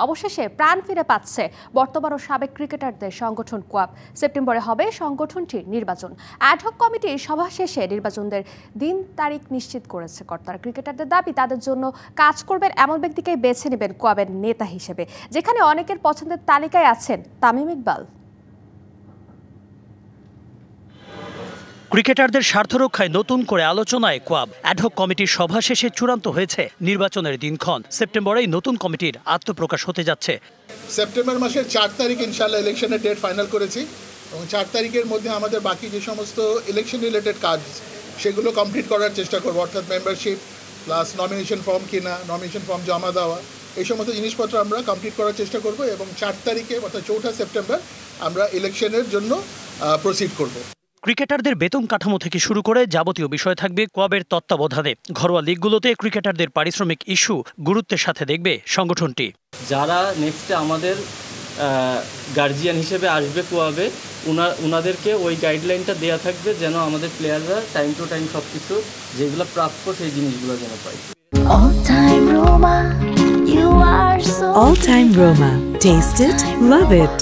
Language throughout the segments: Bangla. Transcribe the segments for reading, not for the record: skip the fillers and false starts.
অবশেষে প্রাণ ফিরে পাচ্ছে বর্তমান ও সাবেক ক্রিকেটারদের সংগঠন কোয়াব। সেপ্টেম্বরে হবে সংগঠনটির নির্বাচন। অ্যাডহক কমিটির সভা শেষে নির্বাচনের দিন তারিখ নিশ্চিত করেছে কর্তারা। ক্রিকেটারদের দাবি তাদের জন্য কাজ করবেন এমন ব্যক্তিকেই বেছে নেবেন কোয়াবের নেতা হিসেবে, যেখানে অনেকের পছন্দের তালিকায় আছেন তামিম ইকবাল। ক্রিকেটারদের স্বার্থ রক্ষায় নতুন করে আলোচনায় কোয়াব। অ্যাডহক কমিটির সভা শেষে চূড়ান্ত হয়েছে নির্বাচনের দিনক্ষণ। সেপ্টেম্বরেই নতুন কমিটির আত্মপ্রকাশ হতে যাচ্ছে। সেপ্টেম্বর মাসের 4 তারিখ ইনশাআল্লাহ ইলেকশনের ডেট ফাইনাল করেছি এবং 4 তারিখের মধ্যে আমাদের বাকি যে সমস্ত ইলেকশন রিলেটেড কাজ সেগুলো কমপ্লিট করার চেষ্টা করবো, অর্থাৎ মেম্বারশিপ প্লাস নমিনেশন ফর্ম কিনা, নমিনেশন ফর্ম জমা দেওয়া, এই সমস্ত জিনিসপত্র আমরা কমপ্লিট করার চেষ্টা করব এবং 4 তারিখে অর্থাৎ 4 সেপ্টেম্বর আমরা ইলেকশনের জন্য প্রসিড করব। ক্রিকেটারদের বেতন কাঠামো থেকে শুরু করে যাবতীয় বিষয় থাকবে কোয়াবের তত্ত্বাবধানে। ঘরোয়া লিগগুলোতে ক্রিকেটারদের পারিশ্রমিক ইস্যু গুরুত্বের সাথে দেখবে সংগঠনটি। যারা নেক্সটে আমাদের গার্জিয়ান হিসেবে আসবে কোয়াবে, ওনাদেরকে ওই গাইডলাইনটা দেওয়া থাকবে যেন আমাদের প্লেয়াররা টাইম টু টাইম সব কিছু যেগুলো প্রাপ্য সেই জিনিসগুলো যেন পায়। All Time Roma. Taste it, love it.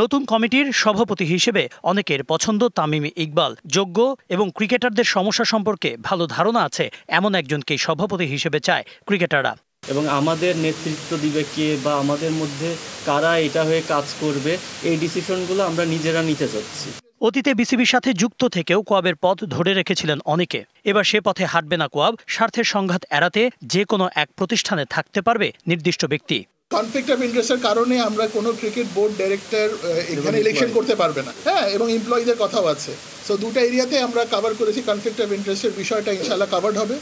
নতুন কমিটির সভাপতি হিসেবে অনেকের পছন্দ তামিম ইকবাল। যোগ্য এবং ক্রিকেটারদের সমস্যা সম্পর্কে ভালো ধারণা আছে এমন একজনকেই সভাপতি হিসেবে চায় ক্রিকেটাররা। এবং আমাদের নেতৃত্ব দিবে কে বা আমাদের মধ্যে কারা এটা হয়ে কাজ করবে, এই ডিসিশনগুলো আমরা নিজেরা নিতে চাচ্ছি। অতীতে বিসিবির সাথে যুক্ত থেকেও কোয়াবের পথ ধরে রেখেছিলেন অনেকে। এবার সে পথে হাঁটবে না কোয়াব। স্বার্থের সংঘাত এড়াতে যে কোনো এক প্রতিষ্ঠানে থাকতে পারবে নির্দিষ্ট ব্যক্তি। কনফ্লিক্ট অফ ইন্টারেস্টের কারণে আমরা কোনো ক্রিকেট বোর্ড ডাইরেক্টর এখানে ইলেকশন করতে পারবে না, হ্যাঁ, এবং এমপ্লয়ীদের কথাও আছে। সো দুটো এরিয়াতে আমরা কভার করেছি। কনফ্লিক্ট অফ ইন্টারেস্টের বিষয়টা ইনশাআল্লাহ কভারড হবে।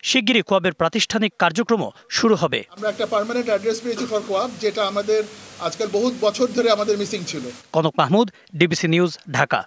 শিগগিরই কোয়াবের প্রাতিষ্ঠানিক কার্যক্রমও শুরু হবে। আমরা একটা পার্মানেন্ট অ্যাড্রেস পেয়েছি ফর কোয়াব, যেটা আমাদের আজকাল বহুত বছর ধরে আমাদের মিসিং ছিল। Kanak Mahmud, DBC news, Dhaka.